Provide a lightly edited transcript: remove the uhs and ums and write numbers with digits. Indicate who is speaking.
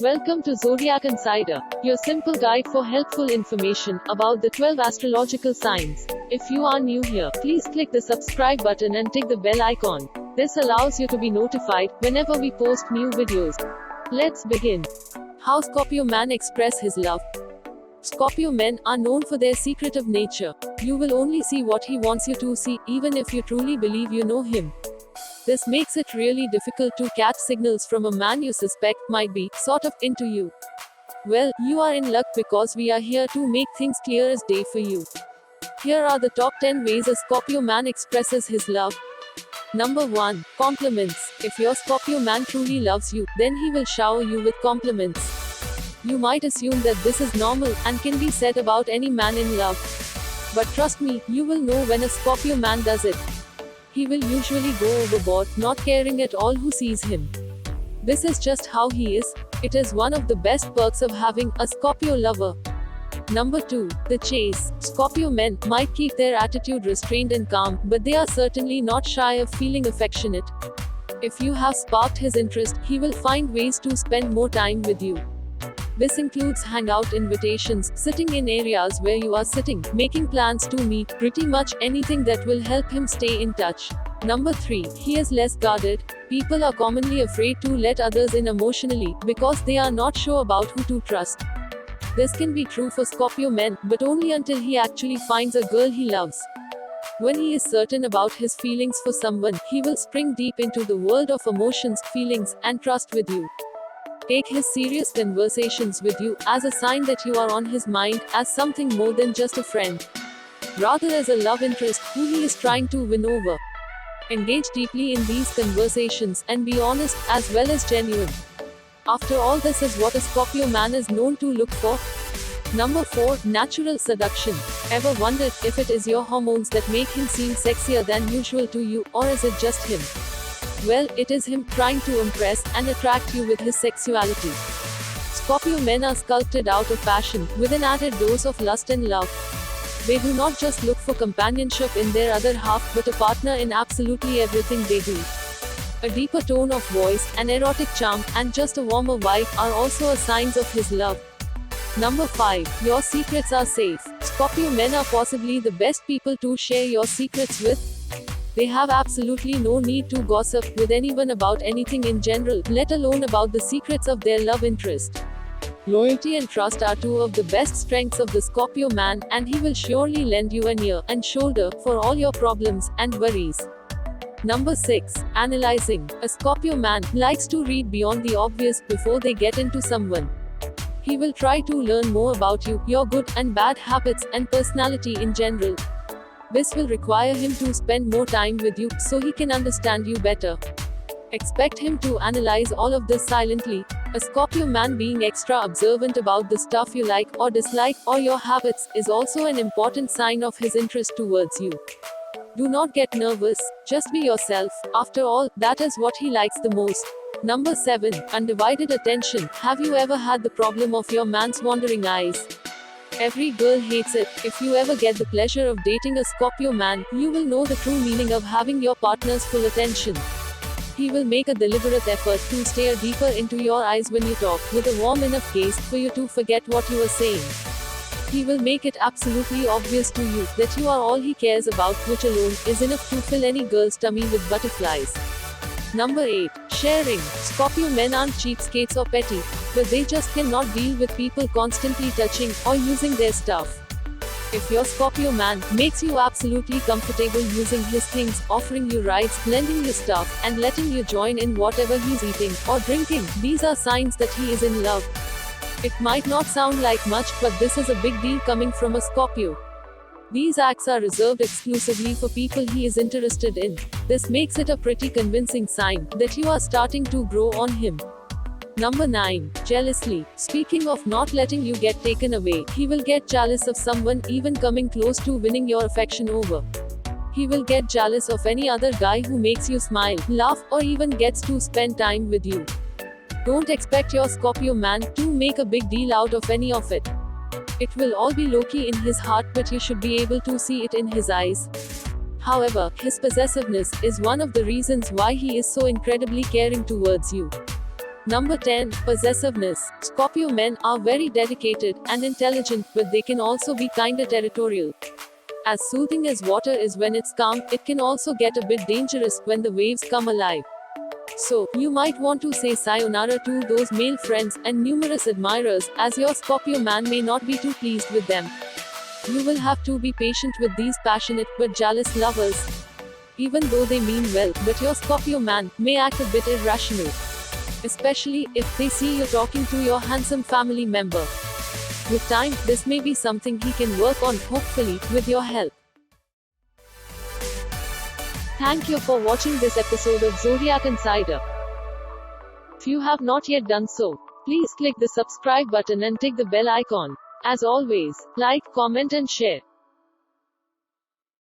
Speaker 1: Welcome to Zodiac Insider, your simple guide for helpful information about the 12 astrological signs. If you are new here, please click the subscribe button and tick the bell icon. This allows you to be notified whenever we post new videos. Let's begin. How Scorpio man express his love. Scorpio men are known for their secretive nature. You will only see what he wants you to see, even if you truly believe you know him. This makes it really difficult to catch signals from a man you suspect might be, sort of, into you. Well, you are in luck because we are here to make things clear as day for you. Here are the top 10 ways a Scorpio man expresses his love. Number 1. Compliments. If your Scorpio man truly loves you, then he will shower you with compliments. You might assume that this is normal and can be said about any man in love. But trust me, you will know when a Scorpio man does it. He will usually go overboard, not caring at all who sees him. This is just how he is. It is one of the best perks of having a Scorpio lover. Number 2. The chase. Scorpio men might keep their attitude restrained and calm, but they are certainly not shy of feeling affectionate. If you have sparked his interest, he will find ways to spend more time with you. This includes hangout invitations, sitting in areas where you are sitting, making plans to meet, pretty much anything that will help him stay in touch. Number 3. He is less guarded. People are commonly afraid to let others in emotionally, because they are not sure about who to trust. This can be true for Scorpio men, but only until he actually finds a girl he loves. When he is certain about his feelings for someone, he will spring deep into the world of emotions, feelings, and trust with you. Take his serious conversations with you as a sign that you are on his mind, as something more than just a friend. Rather as a love interest who he is trying to win over. Engage deeply in these conversations and be honest as well as genuine. After all, this is what a Scorpio man is known to look for. Number 4. Natural seduction. Ever wondered if it is your hormones that make him seem sexier than usual to you, or is it just him? Well, it is him trying to impress and attract you with his sexuality. Scorpio men are sculpted out of passion, with an added dose of lust and love. They do not just look for companionship in their other half, but a partner in absolutely everything they do. A deeper tone of voice, an erotic charm, and just a warmer vibe are also signs of his love. Number 5. Your secrets are safe. Scorpio men are possibly the best people to share your secrets with. They have absolutely no need to gossip with anyone about anything in general, let alone about the secrets of their love interest. Loyalty and trust are two of the best strengths of the Scorpio man, and he will surely lend you an ear and shoulder for all your problems and worries. Number 6. Analyzing. A Scorpio man likes to read beyond the obvious before they get into someone. He will try to learn more about you, your good and bad habits, and personality in general. This will require him to spend more time with you, so he can understand you better. Expect him to analyze all of this silently. A Scorpio man being extra observant about the stuff you like or dislike, or your habits, is also an important sign of his interest towards you. Do not get nervous, just be yourself. After all, that is what he likes the most. Number 7. Undivided attention. Have you ever had the problem of your man's wandering eyes? Every girl hates it. If you ever get the pleasure of dating a Scorpio man, you will know the true meaning of having your partner's full attention. He will make a deliberate effort to stare deeper into your eyes when you talk, with a warm enough gaze for you to forget what you are saying. He will make it absolutely obvious to you that you are all he cares about, which alone is enough to fill any girl's tummy with butterflies. Number 8. Sharing. Scorpio men aren't cheapskates or petty, but they just cannot deal with people constantly touching or using their stuff. If your Scorpio man makes you absolutely comfortable using his things, offering you rides, lending you stuff, and letting you join in whatever he's eating or drinking, these are signs that he is in love. It might not sound like much, but this is a big deal coming from a Scorpio. These acts are reserved exclusively for people he is interested in. This makes it a pretty convincing sign that you are starting to grow on him. Number 9. Jealously. Speaking of not letting you get taken away, he will get jealous of someone even coming close to winning your affection over. He will get jealous of any other guy who makes you smile, laugh, or even gets to spend time with you. Don't expect your Scorpio man to make a big deal out of any of it. It will all be low-key in his heart, but you should be able to see it in his eyes. However, his possessiveness is one of the reasons why he is so incredibly caring towards you. Number 10. Possessiveness. Scorpio men are very dedicated and intelligent, but they can also be kinda territorial. As soothing as water is when it's calm, it can also get a bit dangerous when the waves come alive. So, you might want to say sayonara to those male friends and numerous admirers, as your Scorpio man may not be too pleased with them. You will have to be patient with these passionate but jealous lovers. Even though they mean well, but your Scorpio man may act a bit irrational. Especially if they see you talking to your handsome family member. With time, this may be something he can work on, hopefully, with your help. Thank you for watching this episode of Zodiac Insider. If you have not yet done so, please click the subscribe button and tick the bell icon. As always, like, comment and share.